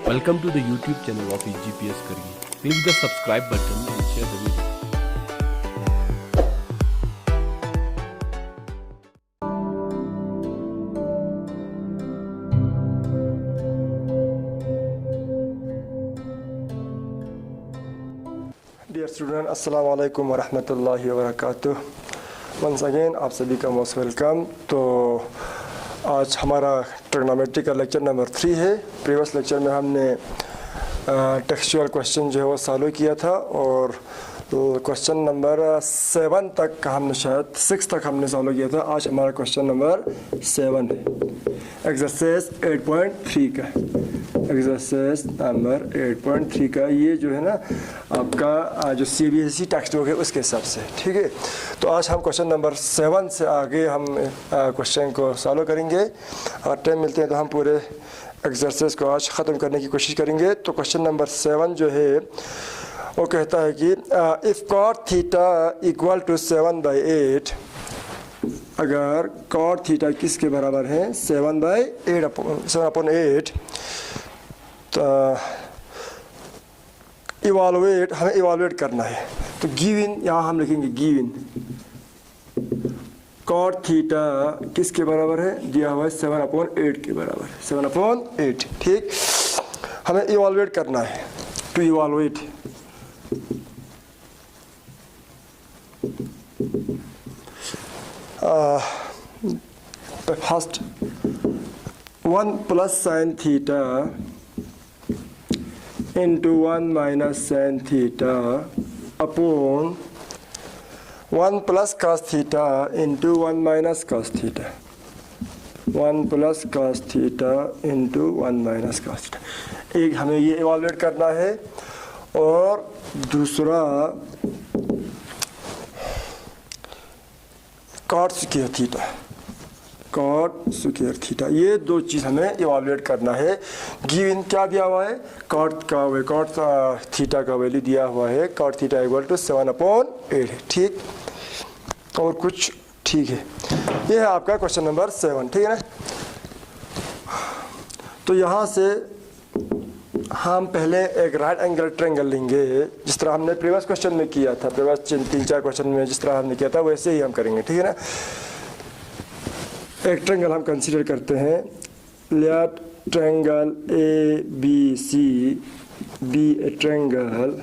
Welcome to the YouTube channel of EGPS Kargi. Click the subscribe button and share the video. Dear student, अस्सलाम वालेकुम वरहमतुल्लाहि वबरकातुह। Once again आप सभी का most welcome. तो आज हमारा ट्रिग्नोमेट्री का लेक्चर नंबर 3 है। प्रीवियस लेक्चर में हमने टेक्सचुअल क्वेश्चन जो है वो सॉल्व किया था और क्वेश्चन नंबर 7 तक हमने शायद 6 तक हमने सॉल्व किया था। आज हमारा क्वेश्चन नंबर 7 है, एक्सरसाइज 8.3 का। एक्सरसाइज नंबर 8.3 का ये जो है ना आपका जो CBSE टेक्स्ट बुक है उसके हिसाब से, ठीक है। तो आज हम क्वेश्चन नंबर 7 से आगे हम क्वेश्चन को सॉल्व करेंगे और टाइम मिलते हैं तो हम पूरे एक्सरसाइज को आज ख़त्म करने की कोशिश करेंगे। तो क्वेश्चन नंबर 7 जो है वो कहता है कि if cot theta equal to 7/8, अगर cot थीटा किसके बराबर है 7/8 तो हमें इवालुएट करना है। तो गिवन यहाँ हम लिखेंगे गिवन cot थीटा किसके बराबर है, दिया हुआ है 7/8 के बराबर है, 7/8, ठीक। हमें इवालुएट करना है। To evaluate first 1 plus sine theta into 1 minus sin theta upon 1 plus cos theta into 1 minus cos theta, 1 plus cos theta into 1 minus cos theta। एक हमें ये इवालुएट करना है और दूसरा cot square theta, cot square theta, ये दो चीज़ हमें इवालुएट करना है। गिवन क्या दिया हुआ है, cot थीटा का वैल्यू दिया हुआ है, cot थीटा इक्वल टू 7/8 है, ठीक। और कुछ ठीक है। ये है आपका क्वेश्चन नंबर 7, ठीक है ना। तो यहाँ से हम पहले एक राइट एंगल ट्रायंगल लेंगे, जिस तरह हमने प्रीवियस क्वेश्चन में किया था। प्रीवियस 3-4 क्वेश्चन में जिस तरह हमने किया था वैसे ही हम करेंगे, ठीक है ना। एक ट्रायंगल हम कंसीडर करते हैं, let triangle ABC be a triangle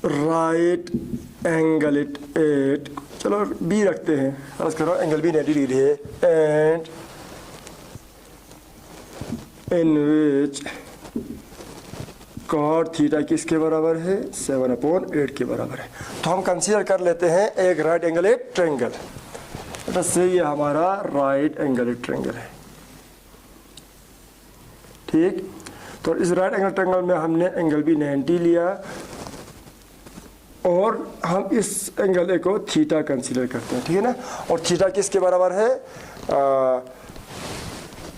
right angle at, चलो बी रखते हैं, फर्ज करो एंगल बी 90 डिग्री है, and in which cot theta किसके बराबर है 7/8 के बराबर है। तो हम कंसीडर कर लेते हैं एक राइट एंगल एट ट्रायंगल, से ये हमारा राइट एंगल एट ट्रायंगल है, ठीक। तो इस राइट एंगल ट्रायंगल में हमने एंगल बी 90 लिया और हम इस एंगल ए को थीटा कंसीडर करते हैं, ठीक है ना। और थीटा किसके बराबर है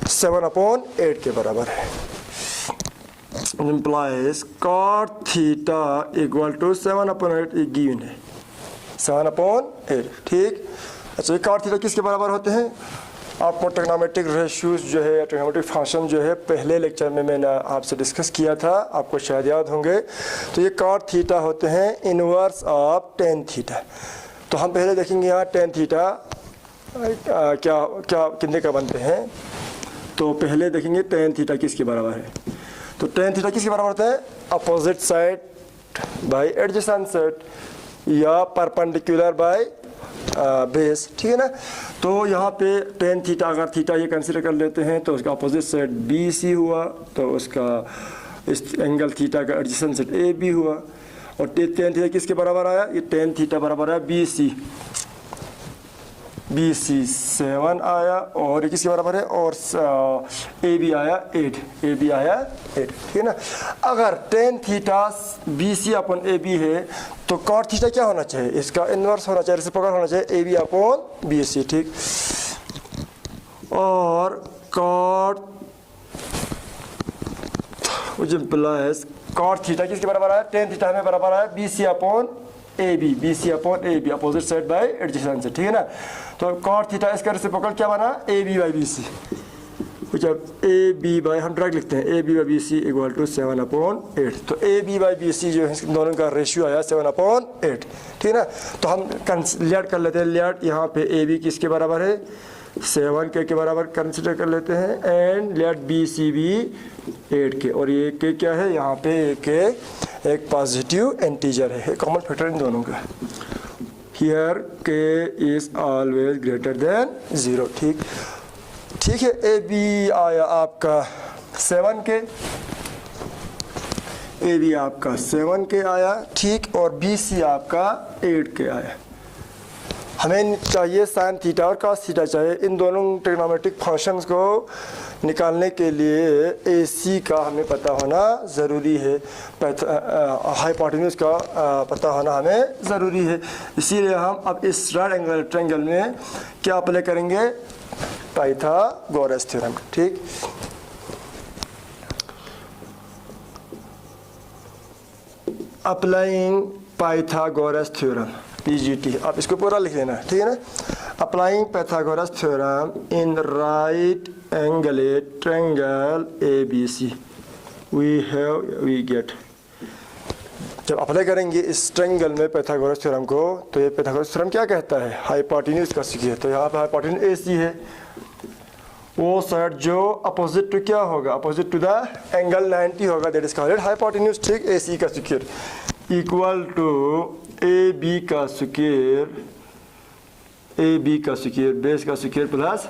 7/8 के बराबर है। implies cot theta equal to 7/8 given है, 7/8, ठीक। अच्छा, ये cot थीटा किसके बराबर होते हैं, आपको ट्रिग्नोमेट्रिक रेशियोज जो है, ट्रिग्नोमेट्रिक फंक्शन जो है पहले लेक्चर में मैंने आपसे डिस्कस किया था, आपको शायद याद होंगे। तो ये cot थीटा होते हैं इनवर्स ऑफ tan थीटा। तो हम पहले देखेंगे यहाँ tan थीटा क्या क्या कितने का बनते हैं। तो पहले देखेंगे tan थीटा किसके बराबर है। तो tan थीटा किसके बराबर होता है, opposite side by adjacent side या परपेंडिकुलर बाय बेस, ठीक है ना। तो यहाँ पे tan थीटा, अगर थीटा ये कंसीडर कर लेते हैं तो उसका अपोजिट साइड BC हुआ, तो उसका इस एंगल थीटा का एडजेसेंट साइड AB हुआ। और tan थीटा किसके बराबर आया, ये tan थीटा बराबर आया BC 7 आया, और ये किसके बराबर है, और AB आया 8, AB आया 8, ठीक है ना। अगर tan थीटा BC अपन AB है तो cot थीटा क्या होना चाहिए, इसका इन्वर्स होना चाहिए, रेसिप्रोकल होना चाहिए AB अपॉन BC, ठीक। और cot implies cot थीटा किसके बराबर आया, tan थीटा हमें बराबर आया BC upon A B, B C upon A B, opposite side by adjacent side, ठीक है ना। तो कॉट थीटा इसका रेसिप्रोकल क्या बना, A B by B C, कुछ अब ए बी बाई हम डायरेक्ट लिखते हैं A B by B C equal to 7/8। तो A B by B C जो है दोनों का रेशियो आया 7/8, ठीक है ना। तो हम लियाट कर लेते हैं, लियाट यहाँ पे ए बी किसके बराबर है, 7 के बराबर कंसिडर कर लेते हैं, एंड लियाट बी सी बी 8 के, और ये के क्या है यहाँ पे के एक पॉजिटिव इंटीजर है, कॉमन फैक्टर इन दोनों का। हियर के इज ऑलवेज ग्रेटर देन 0, ठीक है। ए बी आया आपका 7 के, ए बी आपका 7 के आया, ठीक, और बी सी आपका 8 के आया। हमें चाहिए साइन थीटा और कॉस थीटा चाहिए। इन दोनों ट्रिग्नोमेट्रिक फंक्शंस को निकालने के लिए ए सी का हमें पता होना ज़रूरी है, हाइपोटेन्यूज का पता होना हमें ज़रूरी है। इसीलिए हम अब इस राइट एंगल ट्रायंगल में क्या अप्लाई करेंगे, पाइथागोरस थ्योरम, ठीक। अप्लाइंग पाइथागोरस थ्योरम, पीजीटी, आप इसको पूरा लिख लेना, ठीक है ना। Applying Pythagoras theorem in right angle triangle A B C, we get, जब अप्लाई करेंगे इस ट्रायंगल में पाइथागोरस थ्योरम को, तो ये पाइथागोरस थ्योरम क्या कहता है, हाइपोटेन्यूज का स्क्वायर। तो यहाँ पे हाइपोटेन्यूज ए सी है, वो साइड जो अपोजिट टू क्या होगा, अपोजिट टू द एंगल 90 होगा, दैट इज कॉल्ड हाइपोटेन्यूज, ठीक। ए सी का square equal to A B का स्क्वायर, ए बी का स्क्वायर, बेस का स्क्वायर प्लस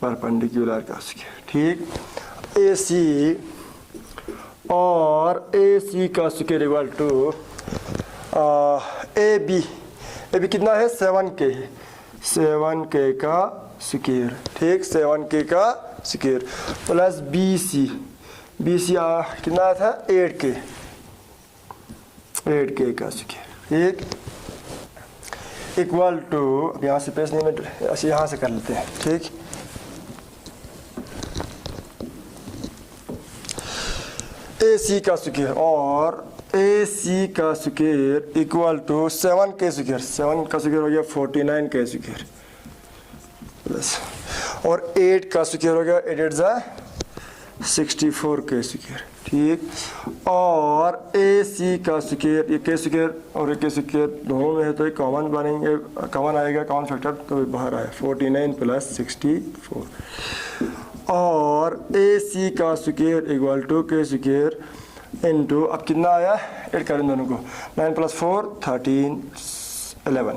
परपेंडिकुलर का स्क्वायर, ठीक। ए सी और ए सी का square equal to A B कितना है, 7K है, 7K का स्क्वायर, ठीक, 7K का स्क्वायर प्लस बी सी कितना था, 8K का स्क्वायर, ठीक, इक्वल टू, अब यहाँ से पेश नहीं, मैं ऐसे यहाँ से कर लेते हैं, ठीक। ए सी का स्क्वायर और ए सी का square equal to 7K square, 7 का स्क्वायर हो गया 49K स्क्वायर प्लस, और 8 का स्क्वायर हो गया 64K स्क्वायर, ठीक। और ए सी का स्क्वायर, ये के स्क्वायर और ये के स्क्वायर दोनों में है, तो ये कॉमन बनेंगे, कॉमन आएगा, कॉमन फैक्टर तो बाहर आया 49 प्लस 64, और ए सी का स्क्वायर इक्वल टू के स्क्वायर इनटू, अब कितना आया, ऐड करें दोनों को, 9 + 4 13 11,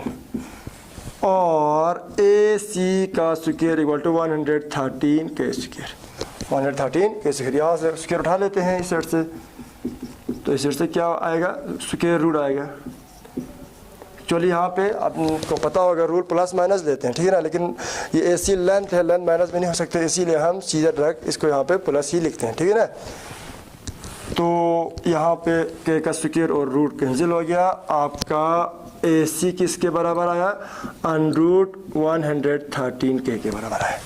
और ए सी का square equal to 113K square, 113K square. यहाँ से स्क्वायर उठा लेते हैं इस साइड से, तो इस साइड से क्या आएगा, स्क्वायर रूट आएगा। चलिए यहाँ पे आपको पता होगा रूल प्लस माइनस लेते हैं, ठीक है ना, लेकिन ये ए सी लेंथ है, लेंथ माइनस में नहीं हो सकते, इसीलिए हम सीधा डायरेक्ट इसको यहाँ पे प्लस ही लिखते हैं, ठीक है ना। तो यहाँ पे के का स्क्वायर और रूट कैंसिल हो गया, आपका ए सी किसके बराबर आया, √113K के बराबर आया।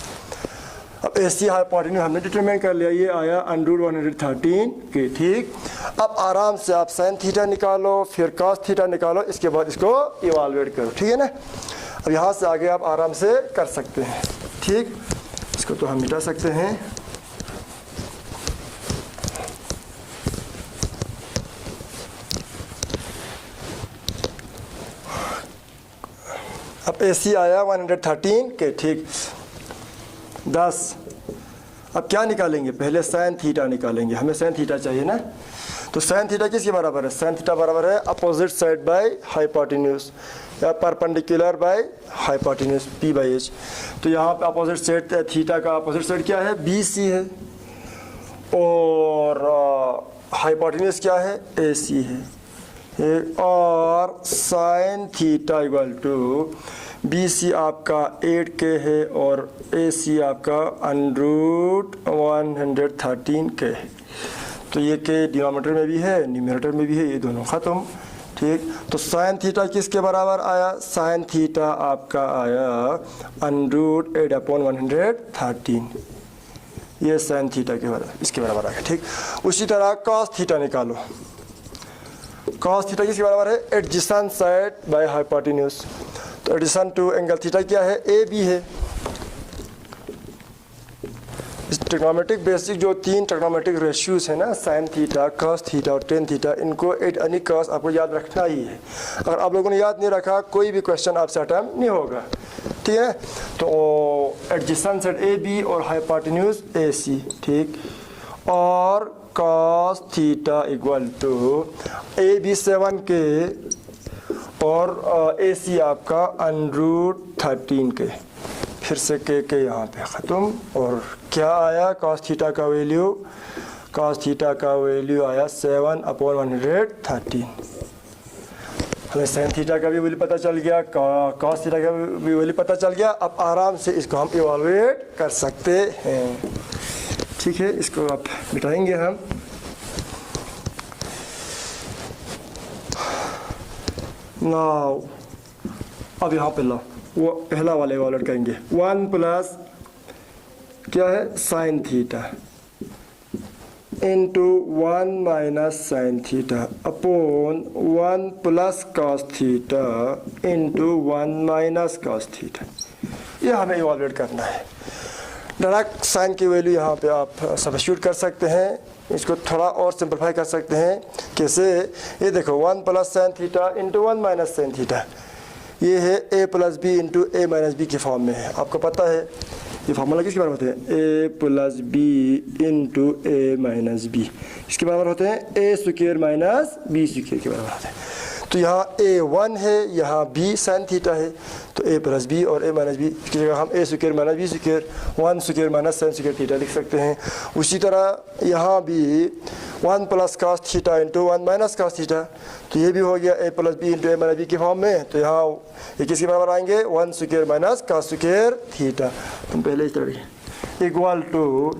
अब ए सी हाइपोटेन्यूज हमने डिटरमाइन कर लिया, ये आया √113K, ठीक। अब आराम से आप साइन थीटा निकालो, फिर कॉस थीटा निकालो, इसके बाद इसको इवालुएट करो, ठीक है ना। अब यहाँ से आगे आप आराम से कर सकते हैं, ठीक। इसको तो हम मिटा सकते हैं, अब ए सी आया 113K, ठीक। 10, अब क्या निकालेंगे, पहले साइन थीटा निकालेंगे, हमें साइन थीटा चाहिए ना। तो साइन थीटा किसके बराबर है, साइन थीटा बराबर है अपोजिट साइड बाय हाइपोटेन्यूज, या परपेंडिकुलर बाय हाइपोटेन्यूज P/H। तो यहाँ पे अपोजिट साइड थीटा का अपोजिट साइड क्या है, BC है, और हाइपोटेन्यूज क्या है, AC है, और sine theta equal to BC आपका 8K है और AC आपका √113K है। तो ये के डिनोमिनेटर में भी है, न्यूमरेटर में भी है, ये दोनों ख़त्म, ठीक। तो साइन थीटा किसके बराबर आया, साइन थीटा आपका आया √8/113, ये साइन थीटा के बराबर, इसके बराबर आएगा, ठीक। उसी तरह कॉस थीटा निकालो, cos थीटा किसके बराबर है? Adjacent side by hypotenuse. तो एडजेसेंट टू एंगल थीटा क्या है? ए बी है। इस ट्रिग्नोमेट्रिक बेसिक जो 3 ट्रिग्नोमेट्रिक रेशियोज है ना, साइन थीटा, कॉस थीटा और टेन थीटा, इनको एड यानी कॉस आपको याद रखना ही है। अगर आप लोगों ने याद नहीं रखा कोई भी क्वेश्चन आपसे अटेम्प्ट नहीं होगा, ठीक है। तो एडजेसेंट साइड ए बी और हाइपोटेन्यूज ए सी, ठीक। और cos theta equal to A B 7 के और ए सी आपका √13 के। फिर से के यहाँ पे ख़त्म। और क्या आया? कॉस थीटा का वैल्यू, कॉस थीटा का वैल्यू आया 7/113। हमें साइन थीटा का भी वैल्यू पता चल गया, कॉस थीटा का भी वैल्यू पता चल गया। अब आराम से इसको हम इवैल्यूएट कर सकते हैं, ठीक है। इसको आप मिटाएंगे हम। नाउ अब यहाँ पे लो, वो पहला वाला इवैल्यूएट करेंगे। 1 प्लस क्या है? Sign theta into 1 minus sine theta upon 1 plus cos theta into 1 minus cos theta. ये हमें इवैल्यूएट करना है। डायरेक्ट साइन की वैल्यू यहाँ पे आप सब्स्टिट्यूट कर सकते हैं। इसको थोड़ा और सिंपलीफाई कर सकते हैं। कैसे? ये देखो 1 plus sine theta into 1 minus sine theta, ये है a plus B into A minus B के फॉर्म में है। आपको पता है ये फार्मूला किसके बराबर होते हैं? a plus B into A minus B. इसके बराबर होते हैं a square minus B square के बराबर होते हैं। तो यहाँ a 1 है, यहाँ b साइन थीटा है, तो a प्लस बी और a माइनस बी की जगह हम a square minus B square 1 square minus sine square theta लिख सकते हैं। उसी तरह यहाँ भी 1 plus cos theta into 1 minus cos theta, तो ये भी हो गया a plus B into A minus B के फॉर्म में। तो यहाँ ये किसके बराबर आएंगे? 1 square minus cos square theta. तुम पहले इस तरह equal to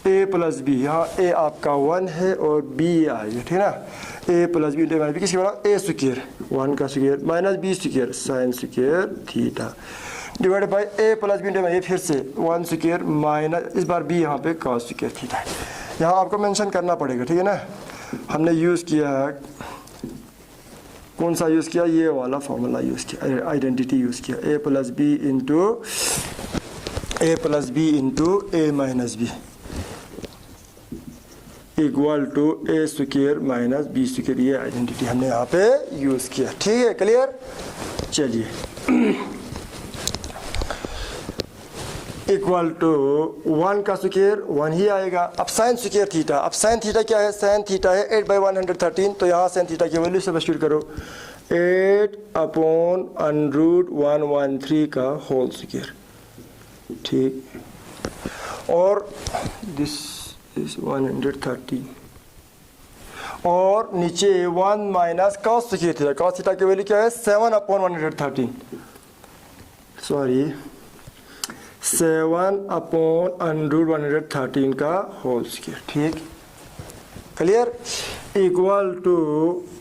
a plus B, यहाँ a आपका 1 है और b आएगा, ठीक है ना। a plus B into A minus B किसके बराबर? a स्क्वायर 1 का square minus b square sine square theta divide by a plus B into A, फिर से 1 स्क्वायर माइनस इस बार b यहाँ पे कॉस स्क्वायर थीटा है। यहाँ आपको मेंशन करना पड़ेगा, ठीक है ना। हमने यूज़ किया, कौन सा यूज़ किया? ये वाला फार्मूला यूज़ किया, आइडेंटिटी यूज़ किया। a plus B into A minus B equal to A square minus B square, ये आइडेंटिटी हमने यहाँ पे यूज़ किया, ठीक है। क्लियर? चलिए इक्वल टू 1 का स्क्वायर 1 ही आएगा। अब साइन स्क्वायर थीटा, अब साइन थीटा क्या है? साइन थीटा है 8/113। तो यहाँ साइन थीटा की वैल्यू सब्स्टिट्यूट करो, 8/√113 का होल स्क्वायर, ठीक। और दिस इज 113 और नीचे 1 minus cos square theta. Cos theta की वैल्यू क्या है? 7/113, सॉरी 7/√113 का होल स्क्वायर, ठीक। क्लियर? इक्वल टू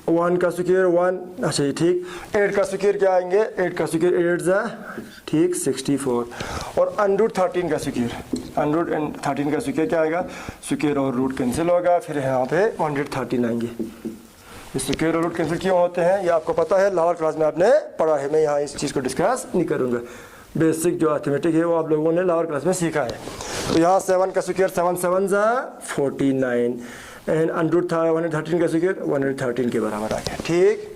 1 का स्क्वायर 1, अच्छा ये ठीक। 8 का स्क्वायर क्या आएंगे? 8 का स्क्वायर 8 जा, ठीक 64। और √13 का स्क्वायर, √13 का स्क्वायर क्या आएगा? स्क्वायर और रूट कैंसिल होगा, फिर यहाँ पे 113 आएंगे। स्क्वायर और रूट कैंसिल क्यों होते हैं ये आपको पता है, लोअर क्लास में आपने पढ़ा है। मैं यहाँ इस चीज़ को डिस्कस नहीं करूँगा। बेसिक जो अर्थमेटिक है वो आप लोगों ने लोअर क्लास में सीखा है। तो यहाँ 7 का स्क्वायर 7 7 जा 49 एंड √113 का स्क्वायर 113 के बराबर आ गया, ठीक।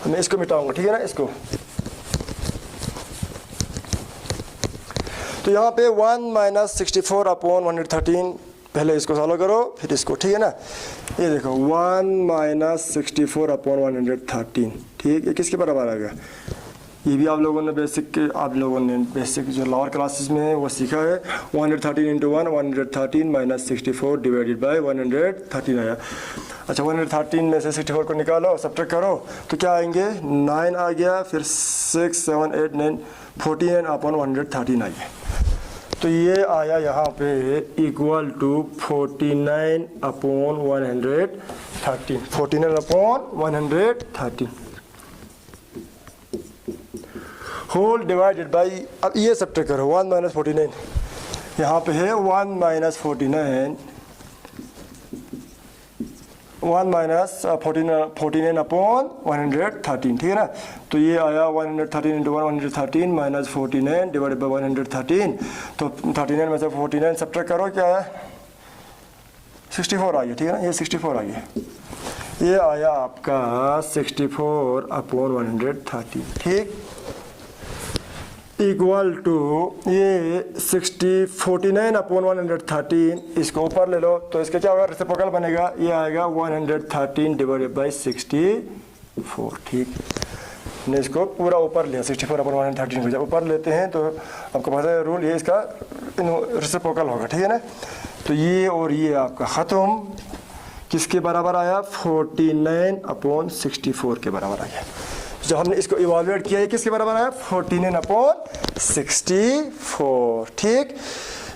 मैं इसको मिटाऊंगा, ठीक है ना, इसको। तो यहाँ पे 1 माइनस 64/113, पहले इसको सॉल्व करो फिर इसको, ठीक है ना। ये देखो 1 माइनस 64/113, ठीक। ये किसके बराबर आएगा? ये भी आप लोगों ने बेसिक जो लोअर क्लासेस में है वो सीखा है। 113 इंटू 1 113 माइनस 64 डिवाइडेड बाई 113 आया। अच्छा 113 में से 64 को निकालो, सब्ट्रैक्ट करो, तो क्या आएंगे? 9 आ गया, फिर 6 7 8 9 49/113 आ गया। तो ये आया यहाँ पे equal to 49/113, 49/113 whole divided by, अब ये सब्ट्रैक्ट करो 1 माइनस 49, यहाँ पे है 1 माइनस 49 अपॉन 113, ठीक है ना। तो ये आया 113 इंटू 113 माइनस 49 डिवाइडेड बाई 113। तो 39 में से 49 सब्ट्रैक्ट करो, क्या है 64 आ गया, ठीक है ना। ये 64 आ गया, ये आया आपका 64 अपॉन 113, ठीक। इक्वल टू ये 49 अपॉन 113, इसको ऊपर ले लो तो इसका क्या होगा, रेसिप्रोकल बनेगा, ये आएगा 113 डिवाइडेड बाई 64, ठीक। हमने इसको पूरा ऊपर लिया, 64 अपॉन 113 को जब ऊपर लेते हैं तो आपको पता है रूल, ये इसका रेसिप्रोकल होगा, ठीक है ना। तो ये और ये आपका ख़त्म किसके बराबर आया, 49 अपॉन 64 के बराबर आ गया। जब हमने इसको इवाल्युएट किया है किसके बराबर आया, 49 अपॉन 64, ठीक।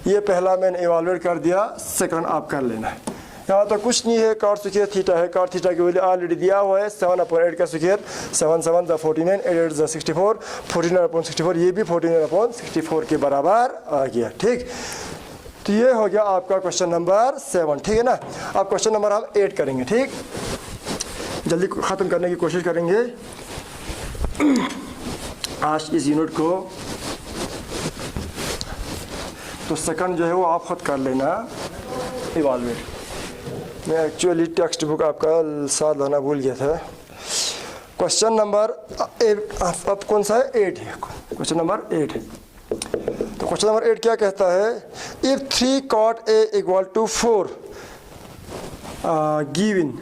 ये पहला मैंने इवाल्युएट कर दिया, सेकंड आप कर लेना है। यहाँ तो कुछ नहीं है, कॉट स्क्वायर थीटा है, कॉट थीटा की वैल्यू ऑलरेडी दिया हुआ है, 7 अपॉन 8 का स्क्वायर, 7 7 द 49, 8 8 द 64, 49 अपॉन 64, ये भी 49 अपॉन 64 के बराबर आ गया, ठीक। तो ये हो गया आपका क्वेश्चन नंबर 7, ठीक है ना। अब क्वेश्चन नंबर हम 8 करेंगे, ठीक। जल्दी ख़त्म करने की कोशिश करेंगे आज इस यूनिट को। तो सेकंड जो है वो आप खुद कर लेना इवाल्युएट। मैं एक्चुअली टेक्स्ट बुक आपका साथ लाना भूल गया था। क्वेश्चन नंबर अब कौन सा है, 8 है, क्वेश्चन नंबर 8 है। तो क्वेश्चन नंबर 8 क्या कहता है, if 3 cot A equal to 4 given,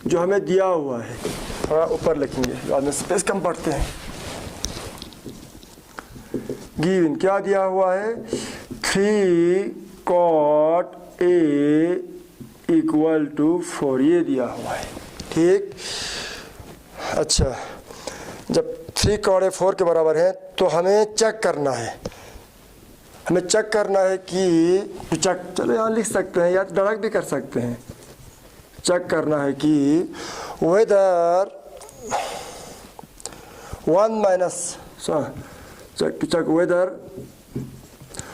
जो हमें दिया हुआ है, थोड़ा ऊपर लिखेंगे, बाद में स्पेस कम पढ़ते हैं। गिवन क्या दिया हुआ है, 3 cot A इक्वल टू 4, ये दिया हुआ है, ठीक। अच्छा, जब 3 cot A 4 के बराबर है तो हमें चेक करना है, हमें चेक करना है कि चलो यहाँ लिख सकते हैं या डायरेक्ट भी कर सकते हैं। चेक करना है कि whether 1 minus check whether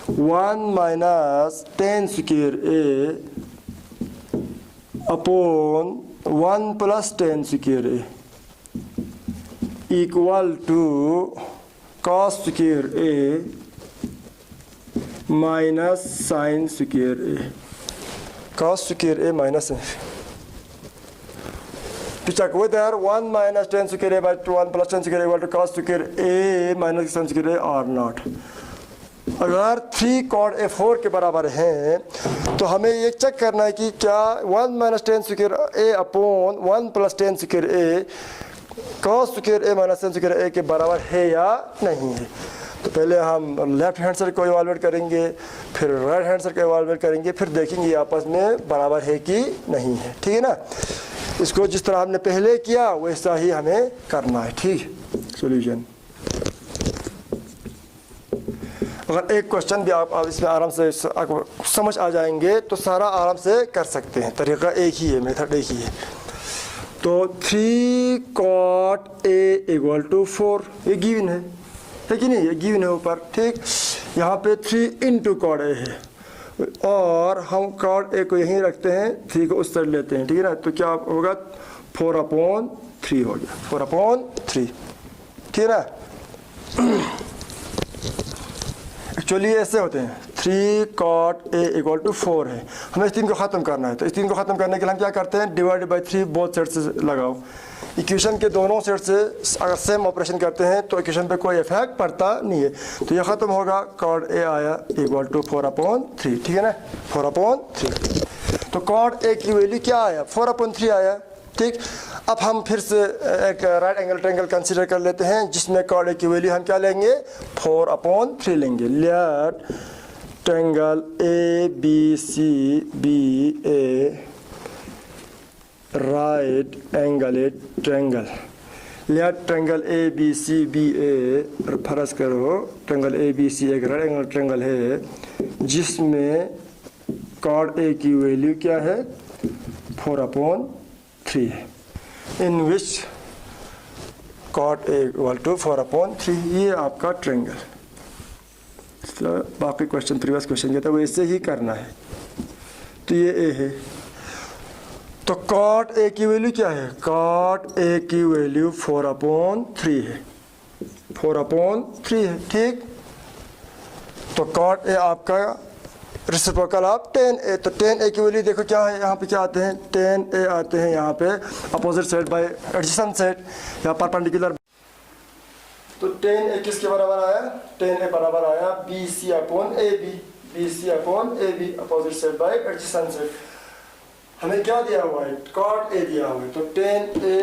1 minus 10 square A upon 1 plus 10 square A equal to cos square A minus sine square A, cos square A minus check whether 1 minus 10 square A by 1 plus 10 square equal to cos square A minus sine square A or not. अगर 3 cot A 4 के बराबर हैं तो हमें ये check करना है कि क्या 1 minus 10 square A upon 1 plus 10 square A cos square A minus sine square A के बराबर है या नहीं है। तो पहले हम लेफ्ट हैंड साइड को इवाल्युएट करेंगे, फिर राइट हैंड साइड को इवाल्युएट करेंगे, फिर देखेंगे आपस में बराबर है कि नहीं है, ठीक है ना। इसको जिस तरह हमने पहले किया वैसा ही हमें करना है, ठीक। सॉल्यूशन, अगर एक क्वेश्चन भी आप इसमें आराम से आपको समझ आ जाएंगे तो सारा आराम से कर सकते हैं। तरीका एक ही है, मेथड एक ही है। तो 3 cot A इक्वल टू 4, ये गिवन है कि नहीं, ये गिवन है ऊपर, ठीक। यहाँ पे 3 इंटू cot A है और हम cot A को यहीं रखते हैं, 3 को उस साइड लेते हैं, ठीक है ना। तो क्या होगा, 4 अपॉन 3 हो गया, 4 अपॉन 3, ठीक है ना। एक्चुअली ऐसे होते हैं, 3 cot A इक्वल टू 4 है, हमें इस 3 को ख़त्म करना है। तो इस 3 को ख़त्म करने के लिए हम क्या करते हैं, डिवाइड बाई 3 बोथ साइड से लगाओ। इक्वेशन के दोनों साइड से अगर सेम ऑपरेशन करते हैं तो इक्वेशन पे कोई इफेक्ट पड़ता नहीं है। तो ये ख़त्म होगा, cot A आया इक्वल टू 4 अपॉन 3, ठीक है ना, 4 अपॉन 3। तो cot A की वैल्यू क्या आया, 4 अपॉन 3 आया, ठीक। अब हम फिर से एक राइट एंगल ट्रायंगल कंसीडर कर लेते हैं जिसमें cot A की वैल्यू हम क्या लेंगे, 4 अपॉन 3 लेंगे। Let triangle ABCBA right angle triangle, let triangle ABCBA, फर्ज करो ट्रायंगल ABC एक राइट एंगल ट्रायंगल है जिसमें cot A की वैल्यू क्या है, 4 अपॉन 3 है, in which cot A equal to 4 upon 3। ये आपका ट्रायंगल तो बाकी क्वेश्चन प्रीवियस क्वेश्चन के था वैसे ही करना है। तो ये ए है, तो कॉट ए की वैल्यू क्या है? कॉट ए की वैल्यू 4/3 है, 4/3 है, ठीक। तो कॉट ए आपका रेसिप्रोकल ऑफ tan a, तो tan a की वैल्यू देखो क्या है, यहाँ पे क्या आते हैं, tan a आते हैं यहाँ पे opposite side by adjacent side या परपेंडिकुलर। तो tan a किसके बराबर आया? tan a बराबर आया BC/AB, BC/AB opposite side by adjacent side. हमें क्या दिया हुआ है? कॉट ए दिया हुआ है, तो tan a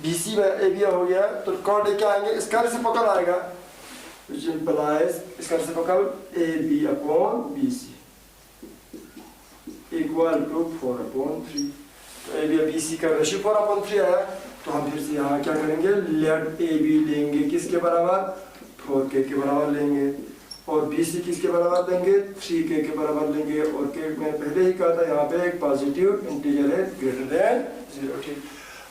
BC/AB हो गया, तो कॉट ए क्या आएंगे? इसका रेसिप्रोकल आएगा, which implies इसका रेसिप्रोकल AB/BC equal to 4/3। तो AB और BC का रेशियो 4/3 आया, तो हम फिर से यहाँ क्या करेंगे? लेट AB लेंगे किसके बराबर? 4K के बराबर लेंगे, और BC किसके बराबर लेंगे? 3K के बराबर लेंगे। और K मैंने पहले ही कहा था यहाँ पे एक पॉजिटिव इंटीजर है ग्रेटर देन 0, ठीक।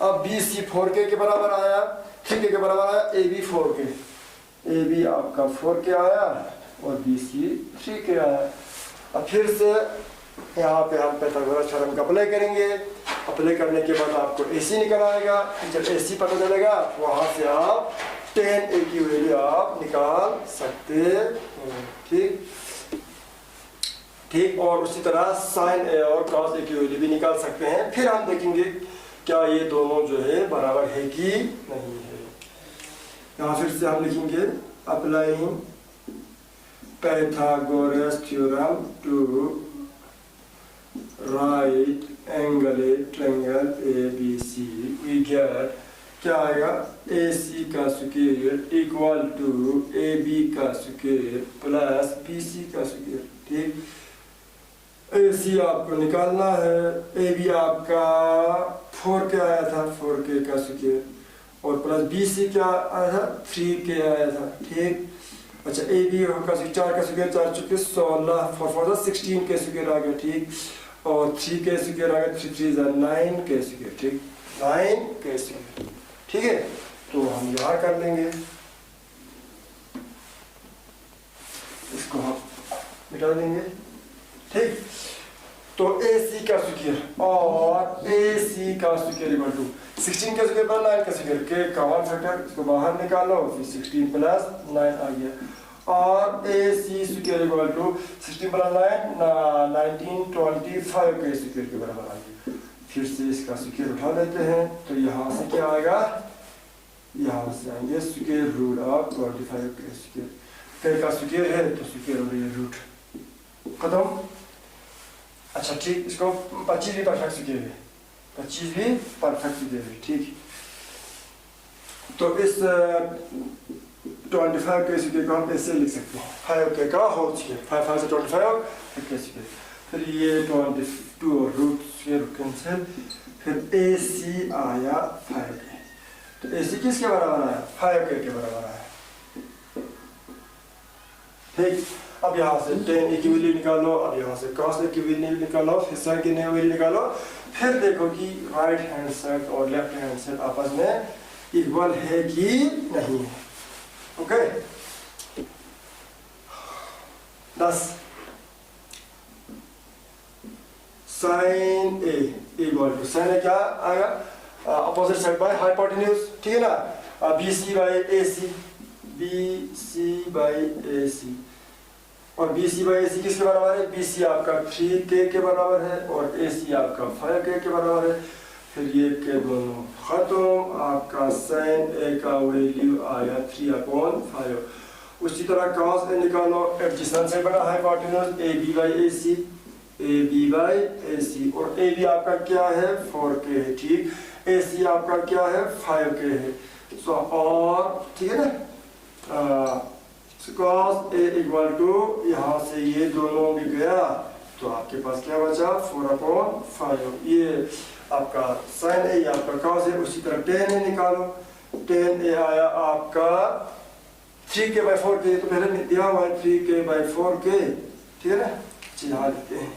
अब BC 4K के बराबर आया, 3K के बराबर आया, AB 4K, AB आपका 4K आया और BC 3K आया। अब फिर से यहाँ पे हम पाइथागोरस थ्योरम का अप्लाई करेंगे। अप्लाई करने के बाद आपको AC निकल आएगा। जब AC पता चलेगा वहाँ से आप tan A की वैल्यू आप निकाल सकते हो, ठीक ठीक। और उसी तरह sin A और cos A की वैल्यू भी निकाल सकते हैं। फिर हम देखेंगे क्या ये दोनों जो है बराबर है कि नहीं है। यहाँ फिर से हम लिखेंगे applying Pythagoras theorem to right angle triangle ABC, we get क्या आएगा? AC का स्क्वायर इक्वल टू AB का स्क्वायर प्लस BC का स्क्वायर, ठीक। AC आपको निकालना है, AB आपका 4K आया था, 4K का स्क्वायर, और प्लस BC क्या आया था? 3K आया था, ठीक। अच्छा AB का 4 का स्क्वायर 4 चुके 16, 4 16 के स्क्वायर आ गया, ठीक। और 3 के स्क्वायर आ गया, 3 3 9 के स्क्वायर, ठीक, 9 के स्क्वायर, ठीक है। तो हम यहाँ कर लेंगे, इसको हम मिटा देंगे, ठीक। तो AC का स्क्वायर और AC का स्क्वायर इक्वल टू 16 के स्क्वायर पर 9 के स्क्वायर के कॉमन फैक्टर, इसको बाहर निकालो, फिर 16 प्लस 9 आ गया, और AC square equal to 16 plus 9 19 25 के स्क्वायर के बराबर आ गया। फिर से इसका स्क्वायर उठा लेते हैं, तो यहाँ से क्या आएगा? यहाँ से आएंगे स्क्वायर रूट ऑफ 25 के स्क्वायर का स्क्वायर है, तो स्क्वायर और ये रूट खत्म। अच्छा ठीक, इसको 25 भी परफेक्ट स्क्वायर है, 25 भी परफेक्ट स्क्वायर है, ठीक। तो इस 25 के स्क्वायर को हम ऐसे लिख सकते हैं 5K का होल स्क्वायर, 5 से 25 के स्क्वायर, फिर ये 22 और रूट स्क्वायर कैंसिल, फिर AC आया 5K। तो AC किसके बराबर आया? 5K के बराबर आया, ठीक। अब यहाँ से tan A की वैल्यू निकालो, अब यहाँ से cos A की वैल्यू निकालो, फिर sin की वैल्यू निकालो, फिर देखो कि राइट हैंड साइड और लेफ्ट हैंड साइड आपस में इक्वल है कि नहीं है, okay. 10 sin A equal to sin A क्या आएगा? अपोजिट साइड बाय हाइपोटेन्यूज, ठीक है ना। BC by AC, BC by AC, और BC बाई AC किसके बराबर है? BC आपका 3K के बराबर है और AC आपका 5K के बराबर है। फिर ये के दोनों खत्म, आपका sin A का वैल्यू आया 3/5। उसी तरह cos A निकालो, एडजेसेंट से बड़ा hypotenuse AB by AC, AB by AC, और AB आपका क्या है? 4K है, ठीक। AC आपका क्या है? 5K है। सो और ठीक है ना, cos A इक्वल टू यहाँ से ये दोनों भी गया, तो आपके पास क्या बचा? 4/5। ये आपका sin A, आपका cos A। उसी तरह tan A निकालो, tan A आया आपका 3K/4K, तो पहले दिया हुआ है 3K/4K, ठीक है ना। यहाँ लिखते हैं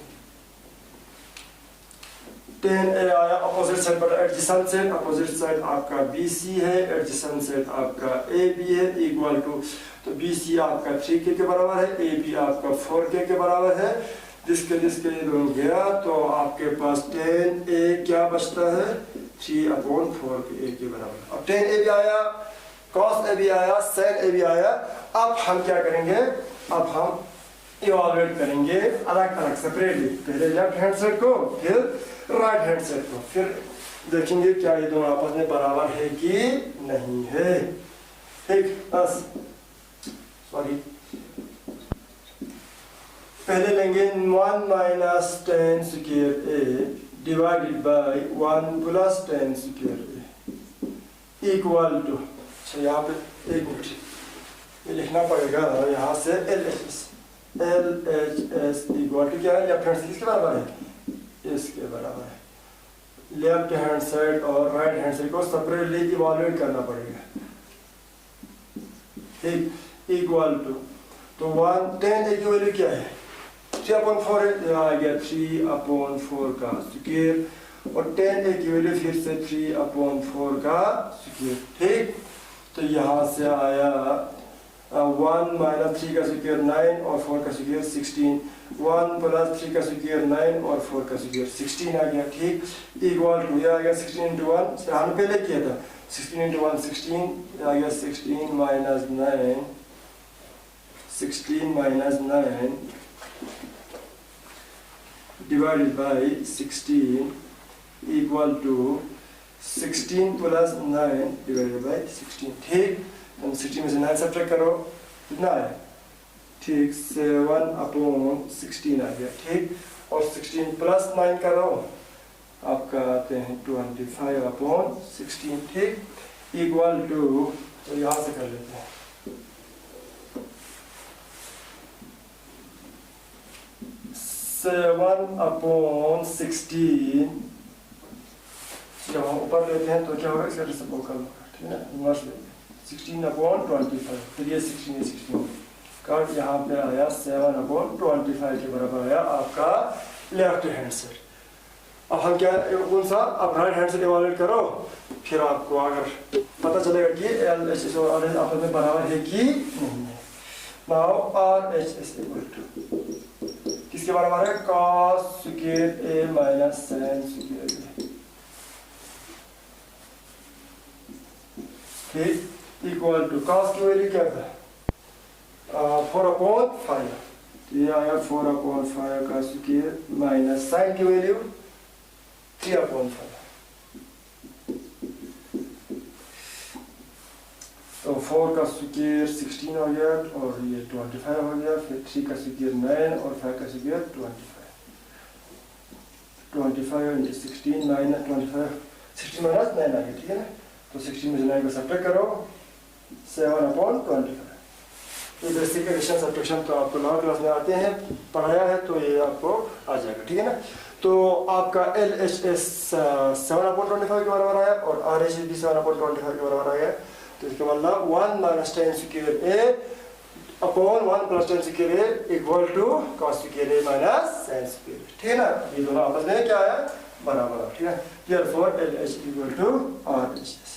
10 ए आया अपोजिट साइड पर एडजेसेंट साइड, अपोजिट साइड आपका BC है, एडजेसेंट साइड आपका AB है, इक्वल टू तो BC आपका 3K के बराबर है, AB आपका 4K के बराबर है। जिसके दोनों गया तो आपके पास 10A क्या बचता है 3/4 के बराबर। अब 10A भी आया, cos A भी आया, sin A भी आया। अब हम क्या करेंगे, अब हम इवालुएट करेंगे अलग अलग सेपरेटली, पहले लेफ्ट हैंड साइड को फिर राइट हैंड साइड को, फिर देखेंगे क्या ये दोनों आपस में बराबर है कि नहीं है। ठीक, बस सॉरी पहले लेंगे 1 minus 10 square A divided by 1 plus 10 square A equal to, यहाँ पे एक मिनट ये लिखना पड़ेगा यहाँ से LHS इक्वल टू क्या है, लेफ्ट हैंड साइड किसके बराबर है, इसके बराबर है। लेफ्ट हैंड साइड और राइट हैंड साइड को सेपरेटली इवैल्यूएट करना पड़ेगा। ठीक, इक्वल टू तो 10A की वैल्यू क्या है 3/4 है, यहाँ आ गया 3/4 का स्क्वायर और 10A की वैल्यू फिर से 3/4 का स्क्वायर। ठीक, तो यहाँ से आया 1 माइनस 3 का स्क्वायर 9 और 4 का स्क्वायर 16, 1 प्लस 3 का स्क्वायर 9 और 4 का स्क्वायर 16 आ गया। ठीक, इक्वल टू यह आ गया 16 into 1, हमने पहले किया था 16 into 1 16, आ गया 16 minus 9, 16 minus 9 divided by 16 equal to 16 plus 9 divided by 16। ठीक, हम 16 में से 9 सब्ट्रैक्ट करो कितना है, ठीक 7/16 आ गया। ठीक, और 16 प्लस 9 करो आपका आते हैं 25/16। ठीक, इक्वल टू तो यहाँ से कर लेते हैं 7/16, जब हम ऊपर लेते हैं तो क्या होगा इसका रेसिप्रोकल होगा। ठीक है, इनवर्स लेते हैं 16/25, फिर ये 16 का यहाँ पे आया 7/25 के बराबर आया आपका लेफ्ट हैंड साइड। अब हम क्या कौन सा, अब राइट हैंड साइड इवैल्यूएट करो, फिर आपको अगर पता चलेगा कि LHS और RHS आपस में बराबर है कि नहीं है। नाउ RHS इक्वल टू किसके बराबर है, cos स्क्वायर A माइनस sin स्क्वायर A। ठीक, इक्वल टू cos की वैल्यू क्या था 4/5, ये आया 4/5 का स्क्वायर माइनस sin की वैल्यू 3/5, तो 4 का स्क्वायर 16 हो गया और ये 25 हो गया, फिर 3 का स्क्वायर 9 और 5 का स्क्वायर 25 into 16 माइनस 25, 16 माइनस 9 आ गया। ठीक है ना, तो 16 में से 9 को सब्ट्रैक्ट करो 7/25। ये बेसिक एडिशन सब्ट्रैक्शन तो आपको लॉ क्लास में आते हैं, पढ़ाया है तो ये आपको आ जाएगा। ठीक है ना, तो आपका LHS 7/25 के बराबर आया और RHS भी 7/25 के बराबर आया। तो इसका मतलब 1 minus 10 square A upon 1 plus 10 square A equal to cos square A माइनस sin स्क्वायर A। ठीक है ना, ये दोनों आपस में क्या आया बराबर। ठीक है, therefore LH equal to RHS।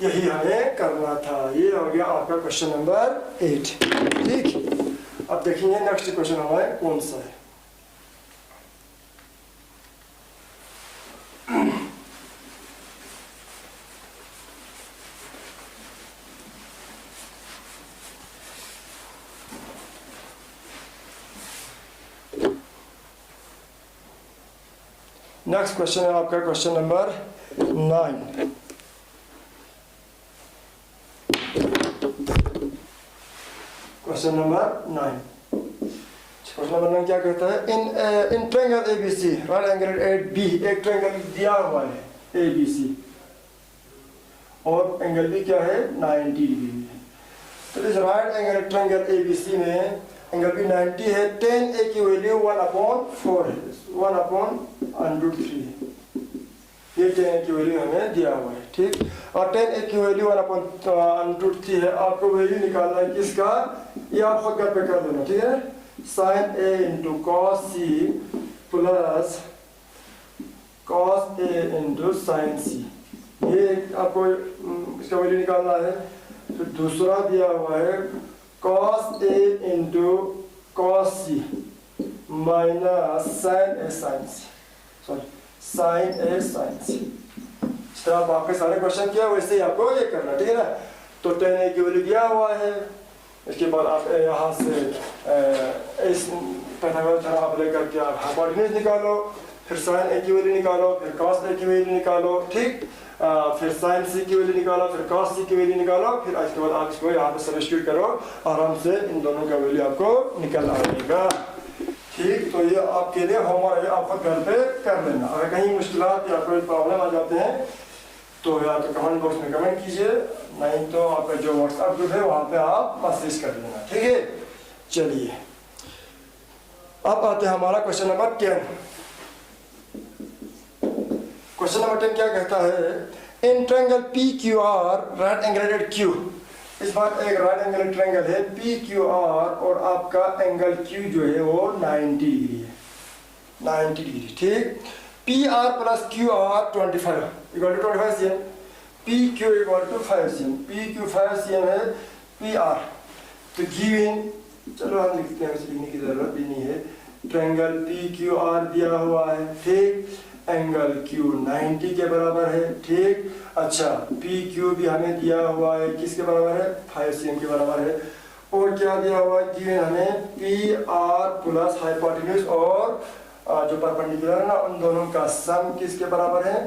यही हमें करना था, ये हो गया आपका क्वेश्चन नंबर 8। ठीक, अब देखेंगे नेक्स्ट क्वेश्चन हमारे कौन सा है। नेक्स्ट क्वेश्चन है आपका question number 9। Question number 9, question number 9 क्या कहता है, in triangle ABC right angle at B, एक ट्रायंगल दिया हुआ है ABC और एंगल भी क्या है 90 डिग्री है। तो इस राइट एंगल ट्रायंगल ABC में एंगल भी 90 है, 10A की वैल्यू 1/4 है, 1/√3 है। ये 10A की वैल्यू हमें दिया हुआ है। ठीक, और 10A की वैल्यू 1/√3 है। आपको वैल्यू निकालना है किसका, ये आप खुद घर पे कर लेना। ठीक है, sine A into cos C plus cos A into sine C. ये आपको इसका वैल्यू निकालना है। फिर दूसरा दिया हुआ है cos A into cos C minus sign A sign C, sorry sine A sign सी। इस तरह आप आपके सारे क्वेश्चन किया वैसे ही आपको ये करना, ठीक है ना। तो tan a की वैल्यू दिया हुआ है, इसके बाद आप यहाँ से इस पैथागोरस थ्योरम अप्लाई करके आप हाइपोटेन्यूज निकालो, फिर साइन ए की वैल्यू निकालो, फिर कॉस ए की वैल्यू निकालो, ठीक। फिर साइन सी की वैल्यू निकालो, फिर कॉस सी की वैल्यू निकालो, फिर इसके बाद आप इसको यहाँ पे सब्स्टिट्यूट करो, आराम से इन दोनों का वैल्यू आपको निकल आएगा, ठीक। तो ये आपके लिए होमवर्क है, आप खुद घर पे कर लेना। अगर कहीं मुश्किलात या कोई प्रॉब्लम आ जाते हैं तो या तो कमेंट बॉक्स में कमेंट कीजिए, नहीं तो आपका जो व्हाट्सएप ग्रुप है वहाँ पे आप मैसेज कर लेना, ठीक है। चलिए अब आते हैं हमारा क्वेश्चन नंबर 10। क्वेश्चन नंबर 10 क्या कहता है, in triangle P Q are right angle Q. इस बार एक राइट एंगल ट्रायंगल है पी क्यू आर और आपका एंगल क्यू जो है वो 90 डिग्री है, 90 डिग्री, ठीक। P R plus Q R 25 equal to 25 cm, P Q equal to 5 cm, P Q 5 cm है, पी आर तो गिवन, चलो हम लिखते हैं, लिखने की जरूरत भी नहीं है। ट्रायंगल पी क्यू आर दिया हुआ है, ठीक। एंगल क्यू 90 के बराबर है, ठीक। अच्छा पी क्यू भी हमें दिया हुआ है, किसके बराबर है, 5 cm के बराबर है। और क्या दिया हुआ है, गिवन हमें पी आर प्लस हाइपोटेन्यूज और जो परपेंडिकुलर है ना उन दोनों का सम किसके बराबर है,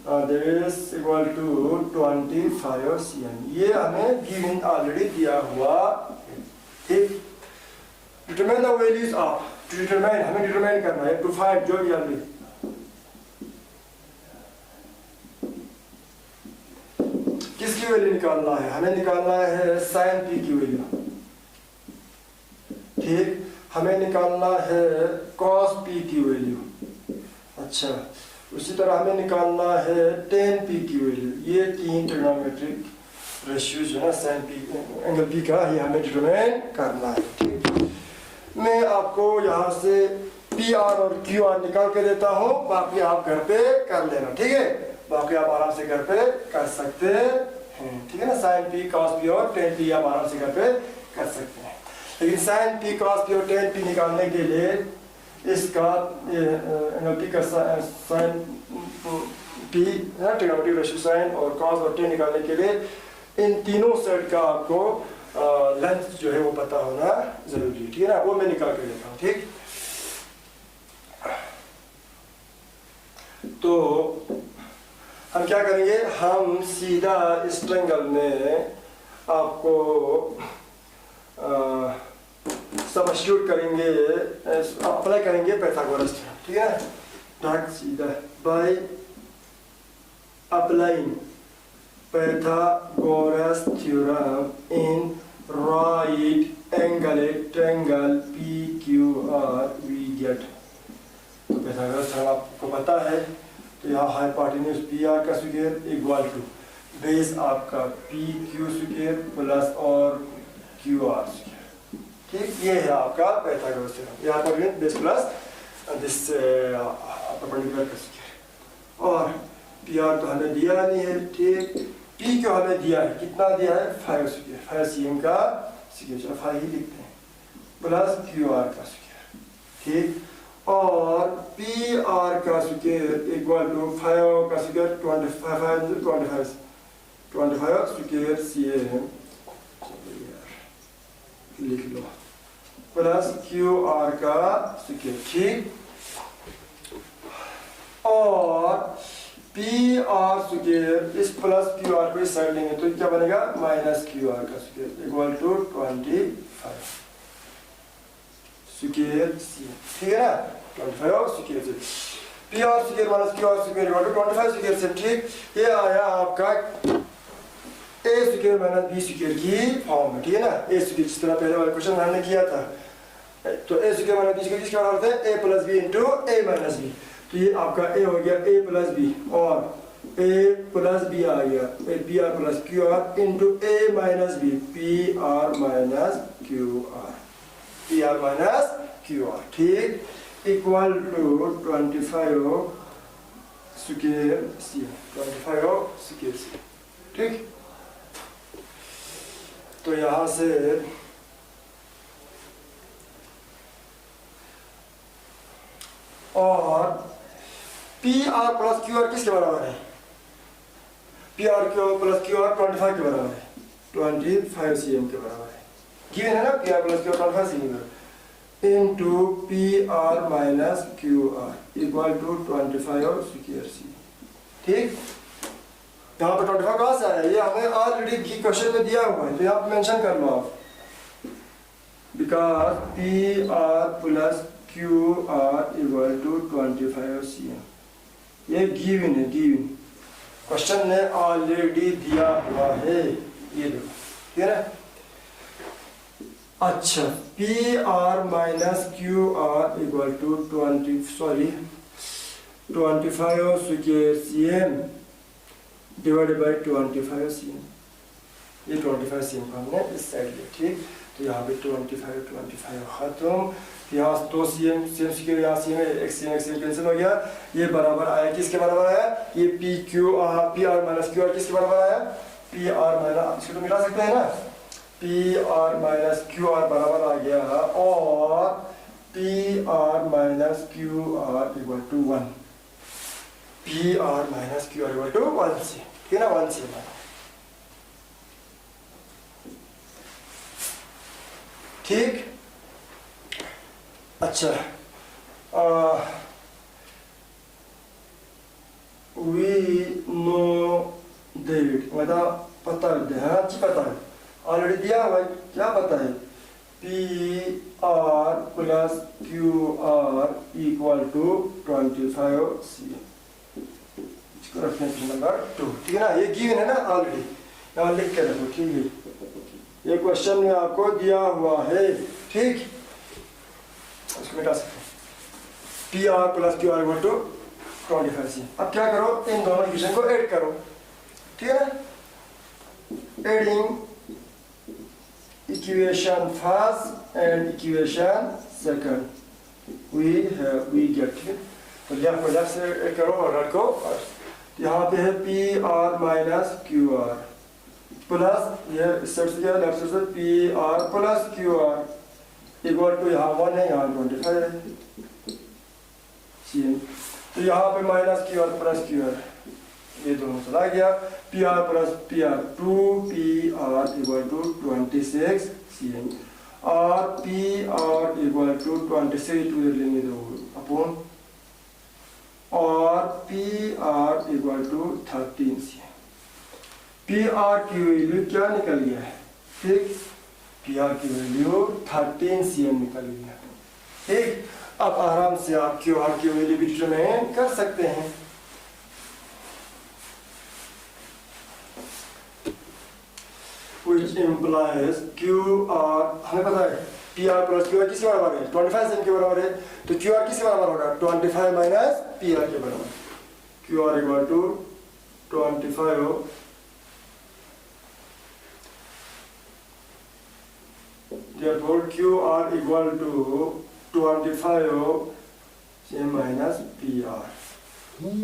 that is equal to 25 cm। ये हमें गिवन ऑलरेडी दिया हुआ, ठीक। Determine the values of, to determine हमें डिटरमाइन करना है, टू फाइंड जो भी ऑलरेडी किसकी वैल्यू निकालना है, हमें निकालना है साइन पी की वैल्यू, ठीक। हमें निकालना है कॉस पी की वैल्यू, अच्छा उसी तरह हमें निकालना है टेन पी की वैल्यू। ये तीन ट्रिग्नोमेट्रिक रेशियो जो है साइन पी एंगल पी का, ये हमें डिटरमाइन करना है, ठीक। मैं आपको यहाँ से पी आर और क्यू आर निकाल के देता हूँ, बाकी आप घर पे कर लेना, ठीक है। बाकी आप आराम से घर पे कर सकते हैं, ठीक है ना। साइन पी कॉस पी और टेन पी आप आराम से घर पे कर सकते हैं, लेकिन साइन पी कॉस पी और टेन पी निकालने के लिए इसका एंगल पी का sine P trigonometric ratio sine और कॉस और टेन निकालने के लिए इन तीनों सेट का आपको लेंथ जो है वो पता होना जरूरी है, ठीक है ना। वो मैं निकाल के देता हूँ, ठीक। तो हम क्या करेंगे, हम सीधा इस ट्रायंगल में आपको सब्स्टिट्यूट करेंगे, अप्लाई करेंगे पाइथागोरस थ्योरम, ठीक है। डायरेक्ट सीधा by applying Pythagoras theorem in right angle triangle P Q R we get. तो पाइथागोरस थ्योरम आपको पता है, तो यहाँ हाइपोटेन्यूज पी आर का स्क्वायर इक्वल टू बेस आपका पी क्यू स्क्वायर प्लस और क्यू आर स्क्वायर, ठीक। ये है आपका पाइथागोरस थ्योरम, यहाँ पर बेस प्लस दिस परपेंडिकुलर का स्क्वायर। और पी आर तो हमें दिया नहीं है, ठीक। पी क्यू हमें दिया है, कितना दिया है, 5 स्क्वायर, 5 cm का स्क्वायर, चलो 5 ही लिखते हैं, प्लस क्यू आर का स्क्वायर, ठीक। और पी आर का स्क्वायर इक्वल टू 5 का स्क्वायर 25 स्क्वायर cm, लिख लो, प्लस क्यू आर का स्क्वायर, ठीक। और पी आर स्क्वायर इस प्लस क्यू आर को इस साइड लेंगे तो क्या बनेगा, माइनस क्यू आर का square equal to 25 square cm, ठीक है ना। 25 स्क्वायर से P R square minus Q R square equal to 25 square से, ठीक। ये आया आपका ए स्क्वायर माइनस बी स्क्वायर की फॉर्म में, ठीक है ना। ए स्क्वायर जिस तरह पहले वाले क्वेश्चन हमने किया था, तो ए स्क्वायर माइनस बी स्क्वायर किसके बराबर होता है, ए plus B into A minus B. तो ये आपका ए हो गया ए प्लस बी और ए प्लस बी आ गया, A P R plus Q R into A minus B, P R minus Q R, P R minus Q R, ठीक, equal to 25 square C, 25 square C, ठीक। तो यहाँ से और P R plus Q R किसके बराबर है? P R Q plus Q R 25 के बराबर है, 25 सीएम के बराबर है, गिवन है ना, P R plus Q R 25 cm into P R minus Q R equal to 25 square C, ठीक। यहाँ पे 25 कहाँ से आया? ये हमें ऑलरेडी क्वेश्चन में दिया हुआ है, तो यहाँ पे मेंशन कर लो आप, because P R plus Q R equal to 25 cm, ये गिवन है, गिवन क्वेश्चन ने ऑलरेडी दिया हुआ है, ये देखो, ठीक है ना। अच्छा, P R minus Q R equal to 25 square cm divided by 25 cm, ये 25 सीएम को हमने इस साइड लिया, ठीक। तो यहाँ पे 25 खत्म, यहाँ 2 सीएम स्क्वायर, यहाँ सीएम है, एक सीएम कैंसिल हो गया, ये बराबर आया किसके बराबर आया? ये P R minus Q R किसके बराबर आया? पी आर माइनस, इसको तो मिला सकते हैं ना, P R minus Q R बराबर आ गया, और P R minus Q R equal to 1, P R minus Q R equal to 1 C, ठीक है ना, 1 सी। ठीक, अच्छा, वी नो दैट, मतलब पता है, अच्छी पता है, ऑलरेडी दिया हुआ है, क्या पता है? P R plus Q R equal to 25 C, इसको रखते हैं नंबर 2, ठीक है ना, ये गिवन है ना ऑलरेडी, यहाँ लिख के रखो, ठीक है, ये क्वेश्चन में आपको दिया हुआ है, ठीक, इसको मिटा सकते हैं, P R plus Q R equal to 25 C. अब क्या करो, इन दोनों इक्वेशन को ऐड करो, ठीक है ना, adding equation first and equation second we get, तो लेफ्ट को लेफ्ट से ऐड करो और राइट को, यहाँ पे है P R minus Q R plus, ये इस साइड से क्या, लेफ्ट साइड से P R plus Q R equal to, यहाँ 1 है, यहाँ 25 है, तो यहाँ पे minus Q R plus Q R, ये दोनों चला गया, P R plus P are 2 P R equal to 26 cm, और P R equal to 26 two लेंगे दो अपॉन, और P R equal to 13 cm, P R की वैल्यू क्या निकल गया है, ठीक, पी आर की वैल्यू 13 सीएम निकल गया, ठीक। अब आराम से आप क्यू आर की वैल्यू भी डिटरमाइन कर सकते हैं, which implies क्यू आर, हमें पता है P R plus Q R किसके बराबर है? 25 सीएम के बराबर है, तो क्यू आर किसके बराबर होगा? 25 माइनस पी आर के बराबर, Q R equal to 25 therefore Q R equal to 25 cm minus P R,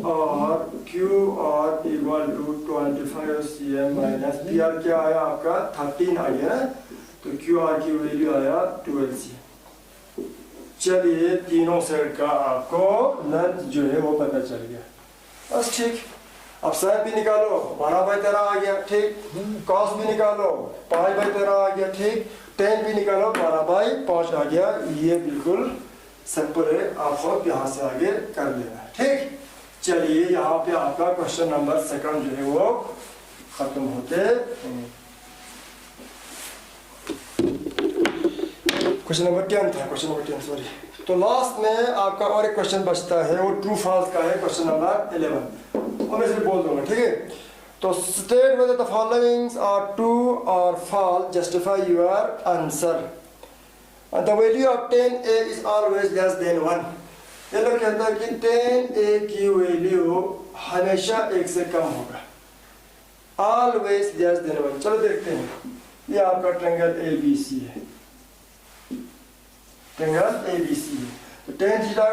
और Q R equal to 25 cm minus P R क्या आया आपका? 13 आ गया ना, तो क्यू आर की वैल्यू आया 12 सीएम। चलिए तीनों सेट का आपको लेंथ जो है वो पता चल गया, बस ठीक। अब साइन भी निकालो, 12/13 आ गया, ठीक। कॉस भी निकालो, 5/13 आ गया, ठीक। टेन भी निकालो, 12/5 आ गया। ये बिल्कुल सिंपल है, आपको यहाँ से आगे कर लेना है, ठीक। चलिए यहाँ पे आपका क्वेश्चन नंबर सेकंड जो है वो खत्म होते हैं। क्वेश्चन नंबर 10 था, क्वेश्चन नंबर 10 सॉरी। तो लास्ट में आपका और एक क्वेश्चन बचता है, वो ट्रू फॉल्स का है, क्वेश्चन नंबर 11। और मैं इसे बोल दूंगा, ठीक है। तो state whether the followings are true और false, justify your answer. The value of 10a is always less than 1। ये लोग कहता है कि 10a की वैल्यू हमेशा 1 से कम होगा, ऑलवेज लेस देन 1। चलो देखते हैं, ये आपका ट्रायंगल ABC है, ट्रायंगल ABC। तो tan थीटा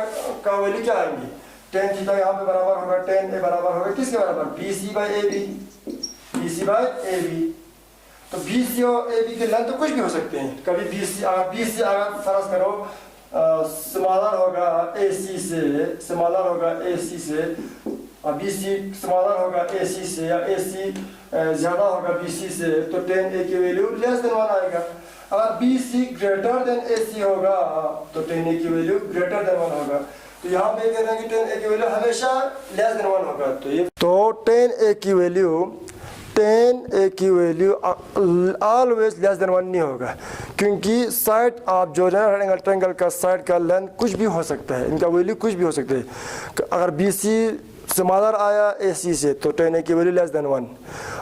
का वैल्यू क्या आएंगे? tan थीटा यहाँ पे बराबर होगा tan A बराबर होगा किसके बराबर? BC/AB। BC by AB। तो BC और AB के लेंथ तो कुछ भी हो सकते हैं। कभी BC अगर फर्ज करो स्मॉलर होगा AC से, स्मॉलर होगा AC से, BC स्मॉलर होगा AC से, या AC ज़्यादा होगा BC से, तो tan A की वैल्यू लेस देन 1 आएगा। अगर BC ग्रेटर देन AC होगा तो tan A की वैल्यू ग्रेटर देन 1 होगा। तो यहाँ पे कह रहे हैं कि tan A की वैल्यू हमेशा लेस देन 1 होगा। तो tan A की वैल्यू ऑलवेज लेस देन 1 नहीं होगा, क्योंकि साइड आप जो है ट्रायंगल का साइड का लेंथ कुछ भी हो सकता है, इनका वैल्यू कुछ भी हो सकता है। अगर BC स्मॉलर आया AC से तो tan A की वैल्यू लेस देन 1,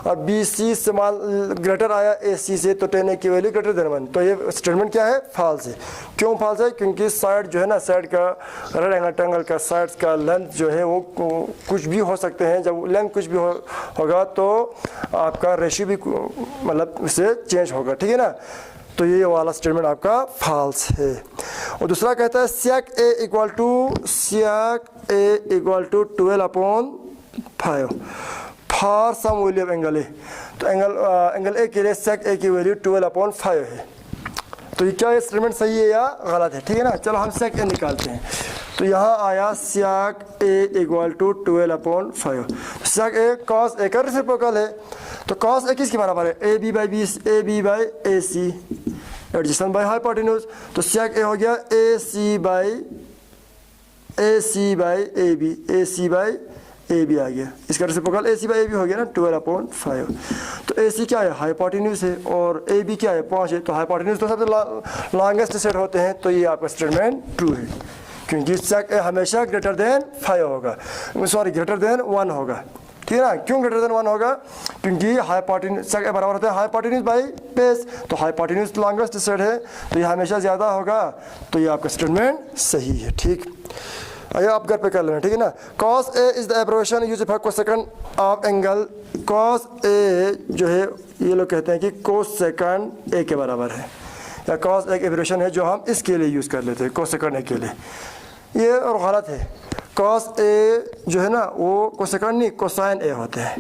और BC स्मॉल ग्रेटर आया AC से तो tan A की वैल्यू ग्रेटर देन 1। तो ये स्टेटमेंट क्या है? फॉल्स है। क्यों फॉल्स है? क्योंकि साइड जो है ना, साइड का राइट एंगल ट्रायंगल का साइड्स का लेंथ जो है वो कुछ भी हो सकते हैं। जब लेंथ कुछ भी होगा तो आपका रेशियो भी मतलब इससे चेंज होगा, ठीक है ना। तो ये वाला स्टेटमेंट आपका फॉल्स है। और दूसरा कहता है sec A equal to 12/5 for some value of angle A। तो एंगल A के लिए sec A की वैल्यू 12/5 है। तो ये क्या स्टेटमेंट सही है या गलत है? ठीक है ना। चलो हम sec A निकालते हैं। तो यहाँ आया sec A equal to 12/5। sec A cos A का रेसिप्रोकल है। तो cos A किसके बराबर है? AB by AC adjacent by hypotenuse. तो sec A हो गया AC by AB आ गया। इसका रेसिप्रोकल AC by AB हो गया ना 12/5। तो AC क्या है? हाइपोटेन्यूज है, और AB क्या है? 5 है। तो हाइपोटेन्यूज तो सबसे लॉन्गेस्ट सेट होते हैं। तो ये आपका स्टेटमेंट ट्रू है, क्योंकि sec A हमेशा ग्रेटर देन 5 होगा, सॉरी ग्रेटर देन 1 होगा, ठीक है ना। क्यों ग्रेटर देन 1 होगा? क्योंकि हाइपोटेन्यूज sec A बराबर होता है हाइपोटेन्यूज बाई बेस। तो हाइपोटेन्यूज लॉन्गेस्ट सेट है, तो ये हमेशा ज़्यादा होगा। तो ये आपका स्टेटमेंट सही है, ठीक। आइए आप घर पे कर लेना, ठीक है ना। cos A is the abbreviation used for cosecant of angle. cos A जो है ये लोग कहते हैं कि कोसेकंड A के बराबर है, या cos एक एब्रेविएशन है जो हम इसके लिए यूज़ कर लेते हैं, कोसेकंड A के लिए। ये और गलत है। cos A जो है ना वो कोसेकंड नहीं, कोसाइन A होते हैं,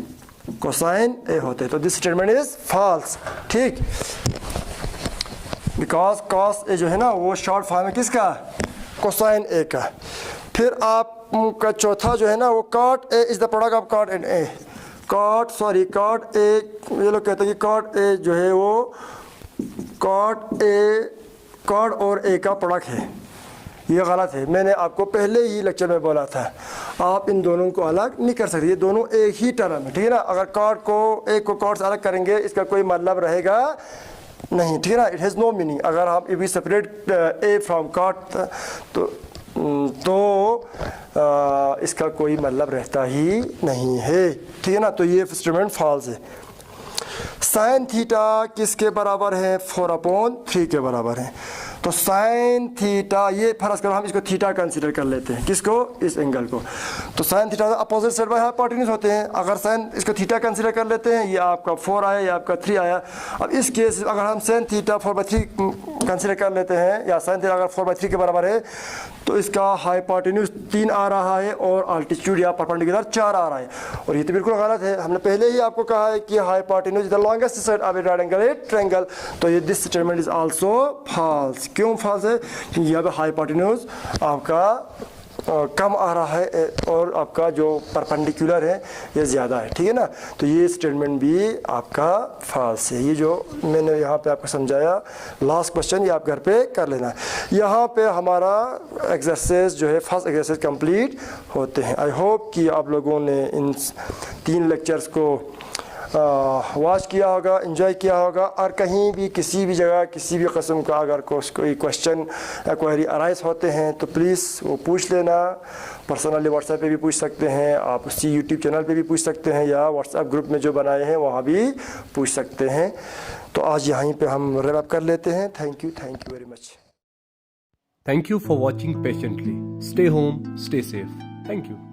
कोसाइन A होते हैं। तो दिस स्टेटमेंट इज फॉल्स, ठीक। बिकॉज cos A जो है ना वो शॉर्ट फॉर्म है किसका? कोसाइन A का। फिर आपका चौथा जो है ना वो cot A is the product of cot and A। cot A ये लोग कहते हैं कि cot A जो है वो cot और A का प्रोडक्ट है। ये गलत है। मैंने आपको पहले ही लेक्चर में बोला था, आप इन दोनों को अलग नहीं कर सकते, ये दोनों एक ही टर्म है, ठीक है ना। अगर एक को कॉट से अलग करेंगे इसका कोई मतलब रहेगा नहीं, ठीक है ना। It has no meaning. अगर हम if we separate A from cot तो इसका कोई मतलब रहता ही नहीं है, ठीक है ना। तो ये स्टेटमेंट फॉल्स है। साइन थीटा किसके बराबर है? 4/3 के बराबर है। तो साइन थीटा, ये फर्ज करो हम इसको थीटा कंसीडर कर लेते हैं, किसको? इस एंगल को। तो sine theta opposite side by hypotenuse होते हैं। अगर साइन इसको थीटा कंसीडर कर लेते हैं, ये आपका 4 आया, ये आपका 3 आया। अब इस केस अगर हम साइन थीटा 4/3 कंसीडर कर लेते हैं, या साइन थीटा अगर 4/3 के बराबर है, तो इसका हाइपोटेन्यूज 3 आ रहा है और अल्टीट्यूड या परपेंडिकुलर 4 आ रहा है। और ये तो बिल्कुल गलत है। हमने पहले ही आपको कहा है कि hypotenuse the longest side of a right angle triangle. तो ये this statement is also false. क्यों फॉल्स है? क्योंकि यहाँ पे हाइपोटेन्यूज आपका कम आ रहा है और आपका जो परपेंडिकुलर है ये ज़्यादा है, ठीक है ना। तो ये स्टेटमेंट भी आपका फॉल्स है। ये जो मैंने यहाँ पे आपको समझाया लास्ट क्वेश्चन, ये आप घर पे कर लेना। यहाँ पे हमारा एक्सरसाइज जो है फर्स्ट एक्सरसाइज कंप्लीट होते हैं। आई होप कि आप लोगों ने इन 3 लेक्चर्स को वॉच किया होगा, एंजॉय किया होगा। और कहीं भी किसी भी जगह किसी भी किस्म का अगर कोई क्वेश्चन या क्वेरी अराइज होते हैं तो प्लीज़ वो पूछ लेना। पर्सनली व्हाट्सएप पे भी पूछ सकते हैं, आप उसी यूट्यूब चैनल पे भी पूछ सकते हैं, या व्हाट्सएप ग्रुप में जो बनाए हैं वहाँ भी पूछ सकते हैं। तो आज यहीं पे हम रैप अप कर लेते हैं। Thank you very much. Thank you for watching patiently. Stay home, stay safe. Thank you.